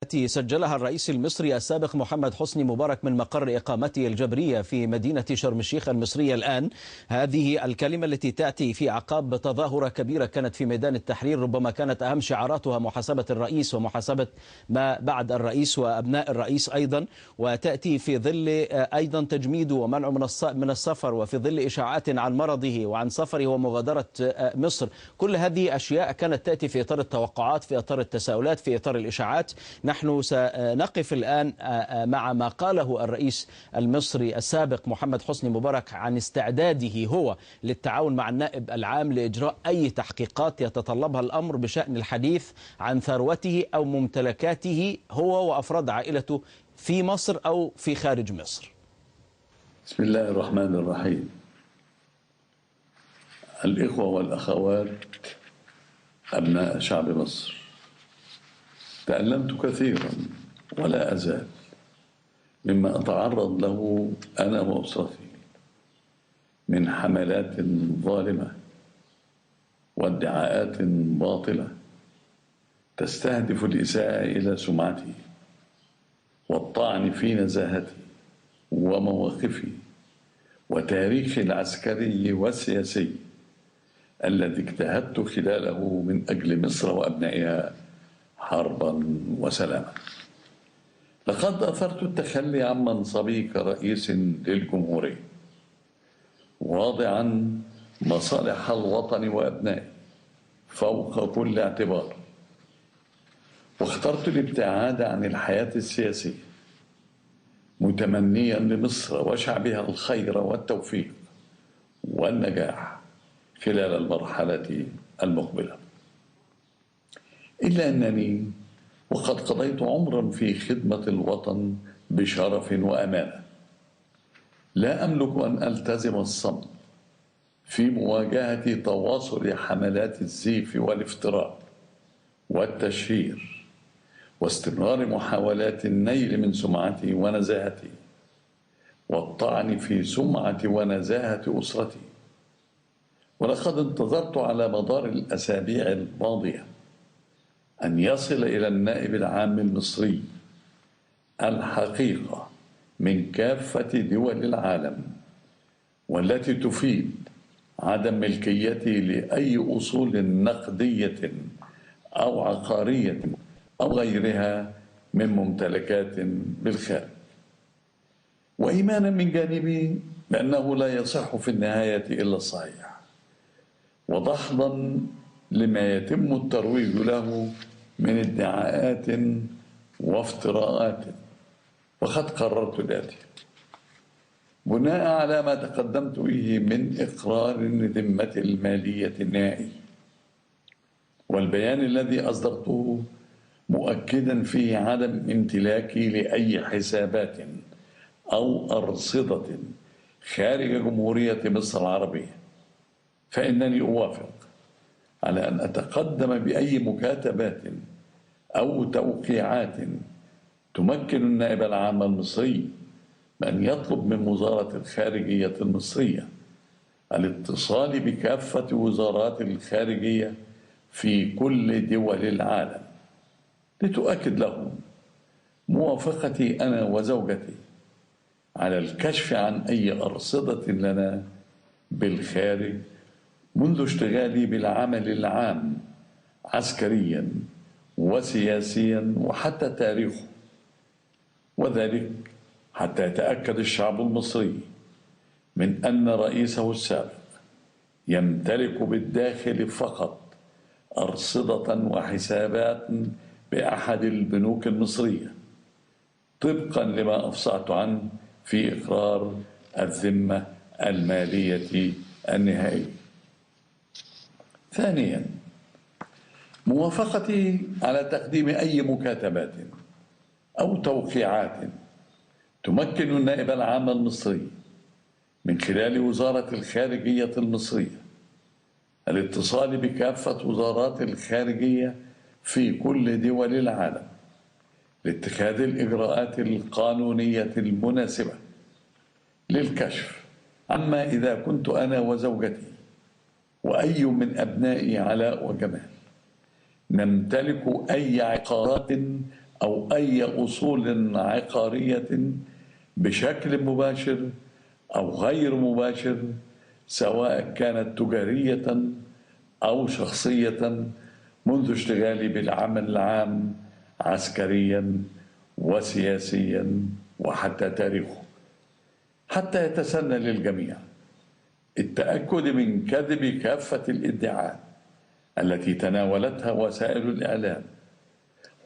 التي سجلها الرئيس المصري السابق محمد حسني مبارك من مقر إقامته الجبرية في مدينة شرم الشيخ المصرية الآن. هذه الكلمة التي تأتي في أعقاب تظاهرة كبيرة كانت في ميدان التحرير، ربما كانت أهم شعاراتها محاسبة الرئيس ومحاسبة ما بعد الرئيس وأبناء الرئيس أيضا، وتأتي في ظل أيضا تجميده ومنعه من السفر، وفي ظل إشاعات عن مرضه وعن سفره ومغادرة مصر. كل هذه أشياء كانت تأتي في إطار التوقعات، في إطار التساؤلات، في إطار الإشاعات. نحن سنقف الآن مع ما قاله الرئيس المصري السابق محمد حسني مبارك عن استعداده هو للتعاون مع النائب العام لإجراء أي تحقيقات يتطلبها الأمر بشأن الحديث عن ثروته أو ممتلكاته هو وأفراد عائلته في مصر أو في خارج مصر. بسم الله الرحمن الرحيم. الإخوة والأخوات أبناء شعب مصر، تألمت كثيرا ولا أزال مما أتعرض له أنا وأسرتي من حملات ظالمة وادعاءات باطلة تستهدف الإساءة إلى سمعتي والطعن في نزاهتي ومواقفي وتاريخي العسكري والسياسي الذي اجتهدت خلاله من أجل مصر وأبنائها حربا وسلاما. لقد أثرت التخلي عن منصبي كرئيس للجمهورية، واضعا مصالح الوطن وأبنائه فوق كل اعتبار، واخترت الابتعاد عن الحياة السياسية، متمنيا لمصر وشعبها الخير والتوفيق والنجاح خلال المرحلة المقبلة. إلا أنني وقد قضيت عمرا في خدمة الوطن بشرف وأمانة، لا أملك أن ألتزم الصمت في مواجهة تواصل حملات الزيف والافتراء والتشهير واستمرار محاولات النيل من سمعتي ونزاهتي والطعن في سمعة ونزاهة أسرتي. ولقد انتظرت على مدار الأسابيع الماضية أن يصل إلى النائب العام المصري الحقيقة من كافة دول العالم والتي تفيد عدم ملكيتي لأي أصول نقدية أو عقارية أو غيرها من ممتلكات بالخارج، وإيمانا من جانبي بأنه لا يصح في النهاية إلا الصحيح، ودحضا لما يتم الترويج له من ادعاءات وافتراءات. وقد قررت الآتي بناء على ما تقدمت به من إقرار الذمة المالية النهائي والبيان الذي أصدرته مؤكدا فيه عدم امتلاكي لأي حسابات أو أرصدة خارج جمهورية مصر العربية، فإنني أوافق على أن أتقدم بأي مكاتبات أو توقيعات تمكن النائب العام المصري بأن يطلب من وزارة الخارجية المصرية الاتصال بكافة وزارات الخارجية في كل دول العالم لتؤكد لهم موافقتي أنا وزوجتي على الكشف عن أي أرصدة لنا بالخارج منذ اشتغالي بالعمل العام عسكريا وسياسيا وحتى تاريخه، وذلك حتى يتأكد الشعب المصري من أن رئيسه السابق يمتلك بالداخل فقط أرصدة وحسابات بأحد البنوك المصرية طبقا لما أفصحت عنه في إقرار الذمة المالية النهائي. ثانيا، موافقتي على تقديم أي مكاتبات أو توقيعات تمكن النائب العام المصري من خلال وزارة الخارجية المصرية الاتصال بكافة وزارات الخارجية في كل دول العالم لاتخاذ الإجراءات القانونية المناسبة للكشف عما إذا كنت أنا وزوجتي وأي من أبنائي علاء وجمال نمتلك أي عقارات أو أي أصول عقارية بشكل مباشر أو غير مباشر، سواء كانت تجارية أو شخصية، منذ اشتغالي بالعمل العام عسكريا وسياسيا وحتى تاريخه، حتى يتسنى للجميع التأكد من كذب كافة الادعاءات التي تناولتها وسائل الإعلام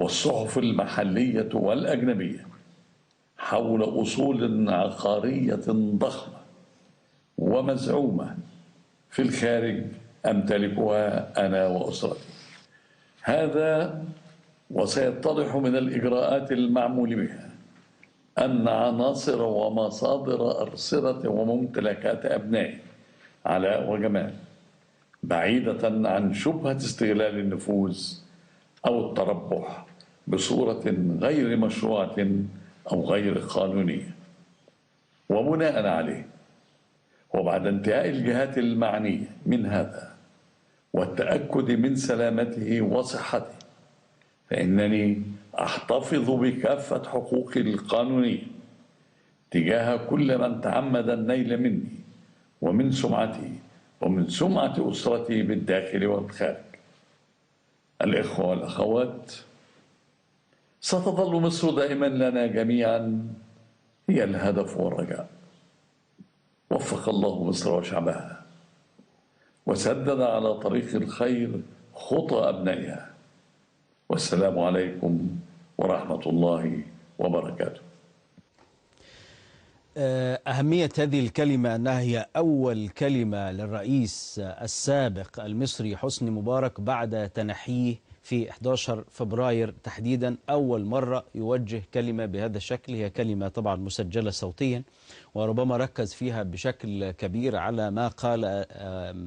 والصحف المحلية والأجنبية حول أصول عقارية ضخمة ومزعومة في الخارج أمتلكها أنا وأسرتي. هذا وسيتضح من الإجراءات المعمول بها أن عناصر ومصادر أرصدة وممتلكات أبنائي علاء وجمال، بعيدة عن شبهة استغلال النفوذ أو التربح بصورة غير مشروعة أو غير قانونية، وبناء عليه وبعد انتهاء الجهات المعنية من هذا والتأكد من سلامته وصحته، فإنني أحتفظ بكافة حقوقي القانونية تجاه كل من تعمد النيل مني ومن سمعتي ومن سمعة أسرتي بالداخل والخارج. الإخوة والأخوات، ستظل مصر دائما لنا جميعا هي الهدف والرجاء. وفق الله مصر وشعبها وسدد على طريق الخير خطى أبنائها. والسلام عليكم ورحمة الله وبركاته. أهمية هذه الكلمة أنها هي أول كلمة للرئيس السابق المصري حسني مبارك بعد تنحيه في 11 فبراير تحديدا. أول مرة يوجه كلمة بهذا الشكل، هي كلمة طبعا مسجلة صوتيا، وربما ركز فيها بشكل كبير على ما قال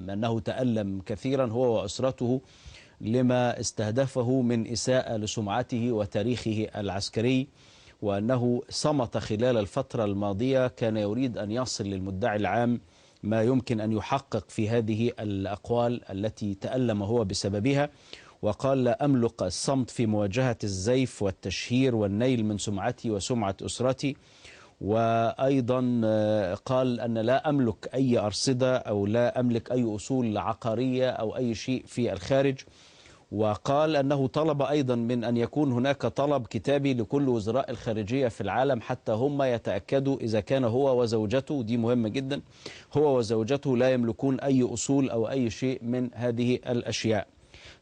أنه تألم كثيرا هو وأسرته لما استهدفه من إساءة لسمعته وتاريخه العسكري، وأنه صمت خلال الفترة الماضية، كان يريد أن يصل للمدعي العام ما يمكن أن يحقق في هذه الأقوال التي تألم هو بسببها. وقال: لا أملك الصمت في مواجهة الزيف والتشهير والنيل من سمعتي وسمعة أسرتي. وأيضا قال أن لا أملك أي أرصدة أو لا أملك أي أصول عقارية أو أي شيء في الخارج. وقال أنه طلب أيضا من أن يكون هناك طلب كتابي لكل وزراء الخارجية في العالم حتى هم يتأكدوا إذا كان هو وزوجته، دي مهمة جدا، هو وزوجته لا يملكون أي أصول أو أي شيء من هذه الأشياء.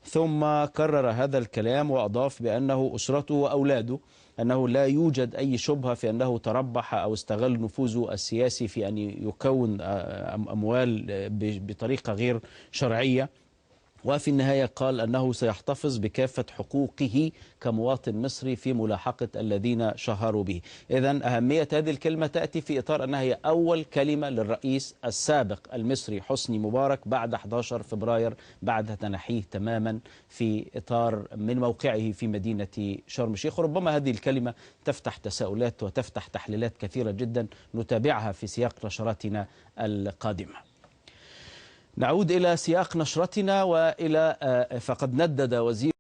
ثم كرر هذا الكلام وأضاف بأنه أسرته وأولاده أنه لا يوجد أي شبهة في أنه تربح أو استغل نفوذه السياسي في أن يكون أموال بطريقة غير شرعية. وفي النهاية قال أنه سيحتفظ بكافة حقوقه كمواطن مصري في ملاحقة الذين شهروا به. إذن أهمية هذه الكلمة تأتي في إطار أنها هي أول كلمة للرئيس السابق المصري حسني مبارك بعد 11 فبراير، بعد تنحيه تماما في إطار من موقعه في مدينة شرم الشيخ. ربما هذه الكلمة تفتح تساؤلات وتفتح تحليلات كثيرة جدا نتابعها في سياق نشراتنا القادمة. نعود إلى سياق نشرتنا فقد ندد وزير